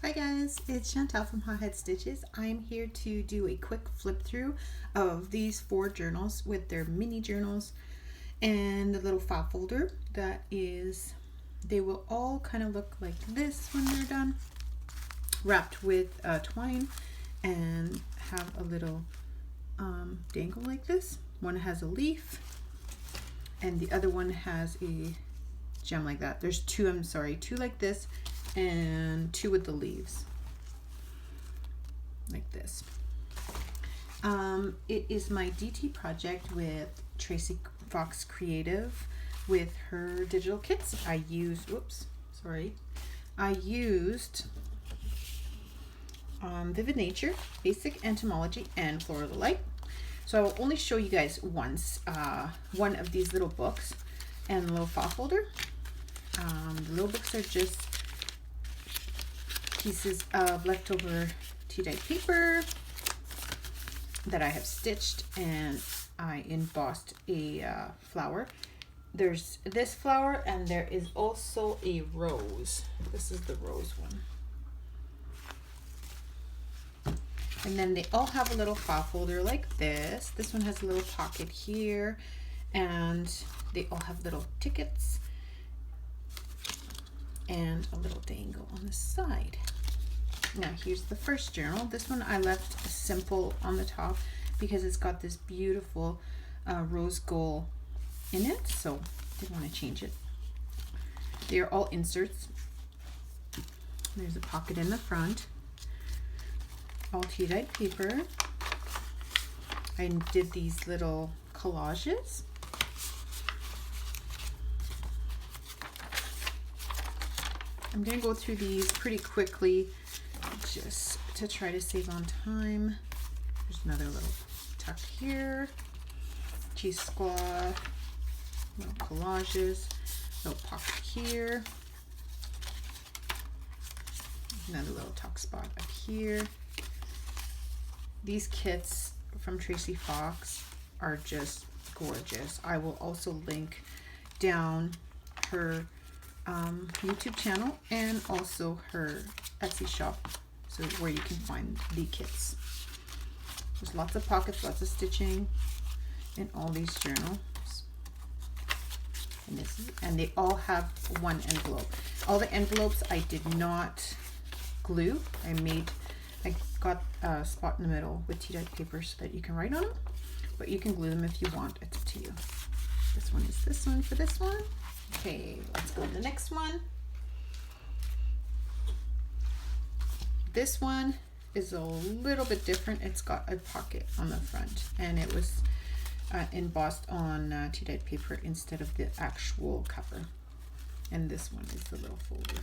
Hi guys, it's Chantal from Hothead Stitches. I'm here to do a quick flip through of these 4 journals with their mini journals and the little file folder that is, they will all kind of look like this when they're done, wrapped with twine and have a little dangle like this. One has a leaf and the other one has a gem like that. There's two like this and 2 with the leaves like this. It is my DT project with Tracy Fox Creative with her digital kits. I used Vivid Nature, Basic Entomology, and Flora of the Light. So I'll only show you guys once one of these little books and a little file folder. The little books are just pieces of leftover tea-dyed paper that I have stitched, and I embossed a flower. There's this flower and there is also a rose. This is the rose one. And then they all have a little file folder like this. This one has a little pocket here, and they all have little tickets and a little dangle on the side. Now here's the first journal. This one I left simple on the top because it's got this beautiful rose gold in it, so didn't want to change it. They're all inserts. There's a pocket in the front, all tea-dyed paper. I did these little collages. I'm going to go through these pretty quickly just to try to save on time. There's another little tuck here, cheesecloth, little collages, little pocket here, another little tuck spot up here. These kits from Tracy Fox are just gorgeous. I will also link down her YouTube channel and also her Etsy shop, so where you can find the kits. There's lots of pockets, lots of stitching in all these journals, and they all have one envelope. All the envelopes I did not glue. I got a spot in the middle with tea-dyed paper so that you can write on them, but you can glue them if you want. It's up to you. This one is this one for this one. Okay, let's go to the next one. This one is a little bit different. It's got a pocket on the front, and it was embossed on tea-dyed paper instead of the actual cover. And this one is the little folder.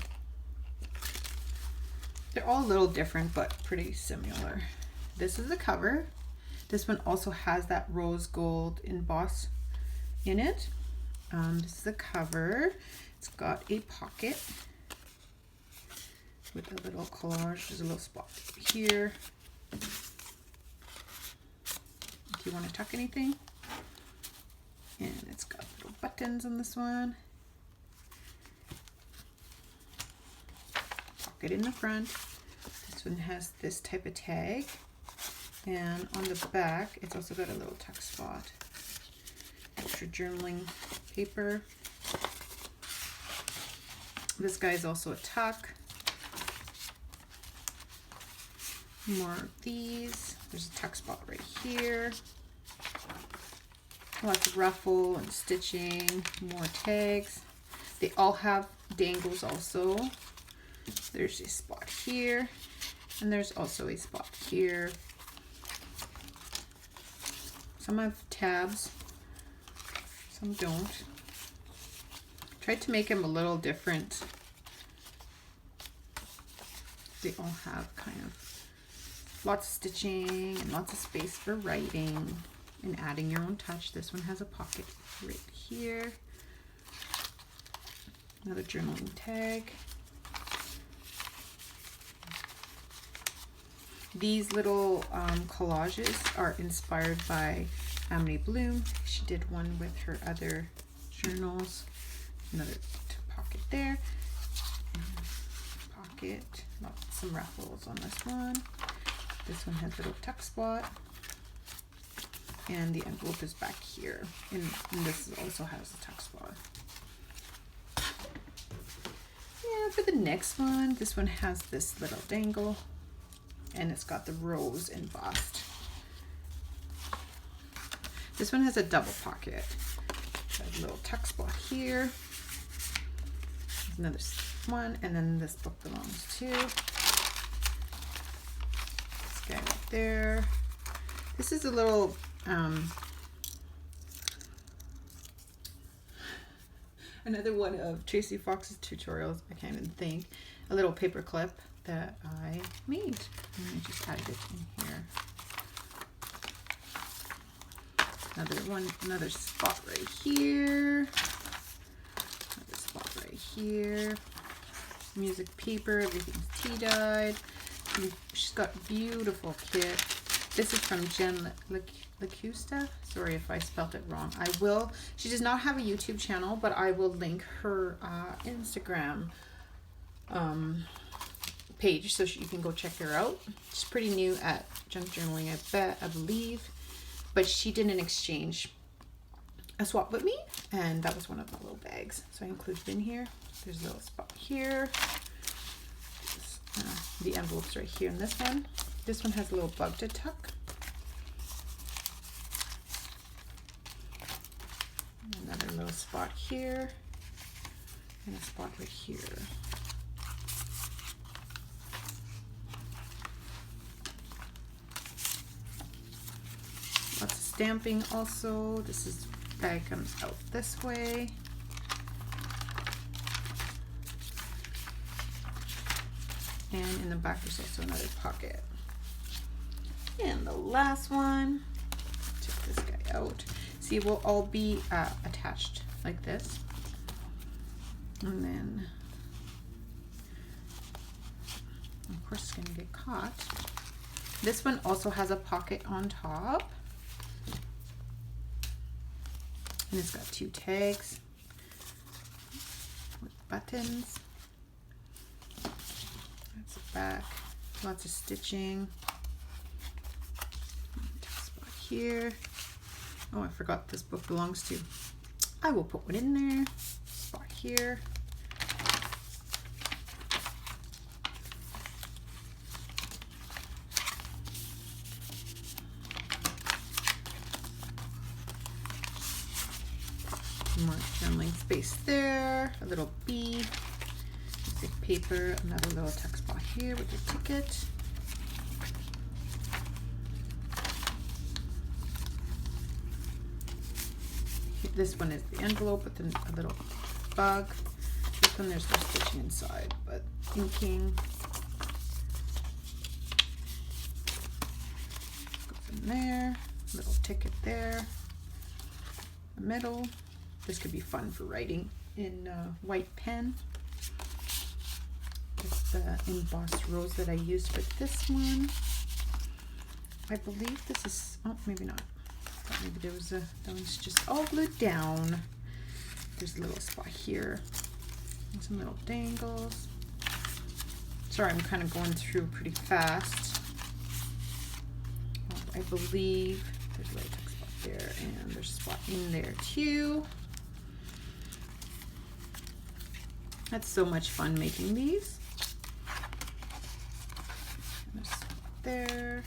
They're all a little different, but pretty similar. This is the cover. This one also has that rose gold emboss in it. This is the cover. It's got a pocket with a little collage. There's a little spot here if you want to tuck anything. And it's got little buttons on this one. Pocket in the front. This one has this type of tag. And on the back, it's also got a little tuck spot. Extra journaling paper. This guy is also a tuck. More of these. There's a tuck spot right here. Lots of ruffle and stitching. More tags. They all have dangles also. There's a spot here, and there's also a spot here. Some have tabs, some don't. Tried to make them a little different. They all have kind of lots of stitching and lots of space for writing and adding your own touch. This one has a pocket right here. Another journaling tag. These little collages are inspired by Amity Bloom. She did one with her other journals. Another pocket there. Pocket, lots some ruffles on this one. This one has a little tuck spot. And the envelope is back here. And this also has a tuck spot. Yeah, for the next one, this one has this little dangle. And it's got the rose embossed. This one has a double pocket. Got a little tuck spot here. There's another one, and then this book belongs to this guy right there. This is a little another one of Tracy Fox's tutorials. I can't even think. A little paper clip that I made, and I just added it in here. Another spot right here. Another spot right here. Music paper, everything's tea dyed. She's got a beautiful kit. This is from Jen Lacusta. Sorry if I spelt it wrong. I will. She does not have a YouTube channel, but I will link her Instagram page so you can go check her out. She's pretty new at junk journaling, I believe. But she did an exchange, a swap with me, and that was one of the little bags. So I included in here. There's a little spot here. The envelope's right here in this one. This one has a little bug to tuck. Another little spot here, and a spot right here. Lots of stamping also. This bag comes out this way. And in the back there's also another pocket. And the last one, check this guy out. See, it will all be attached like this. And then, of course, it's gonna get caught. This one also has a pocket on top. And it's got 2 tags with buttons. That's the back. Lots of stitching. Spot here. Oh, I forgot this book belongs to. I will put one in there. Spot here. More journaling space there. A little bee. Music paper. Another little tuck spot here with your ticket. This one is the envelope with a little bug. This one there's no stitching inside, but inking. Goes in there. Little ticket there. The middle. This could be fun for writing in white pen. It's the embossed rose that I used for this one. I believe this is, oh, maybe not. Maybe there was that one's just all glued down. There's a little spot here. And some little dangles. Sorry, I'm kind of going through pretty fast. I believe there's a little tuck spot there, and there's a spot in there too. That's so much fun making these. There's a spot there.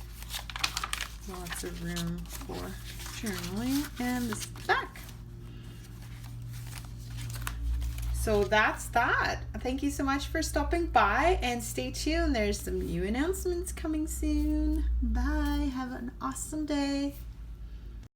Lots of room for journaling, and this back. So that's that. Thank you so much for stopping by, and stay tuned. There's some new announcements coming soon. Bye. Have an awesome day.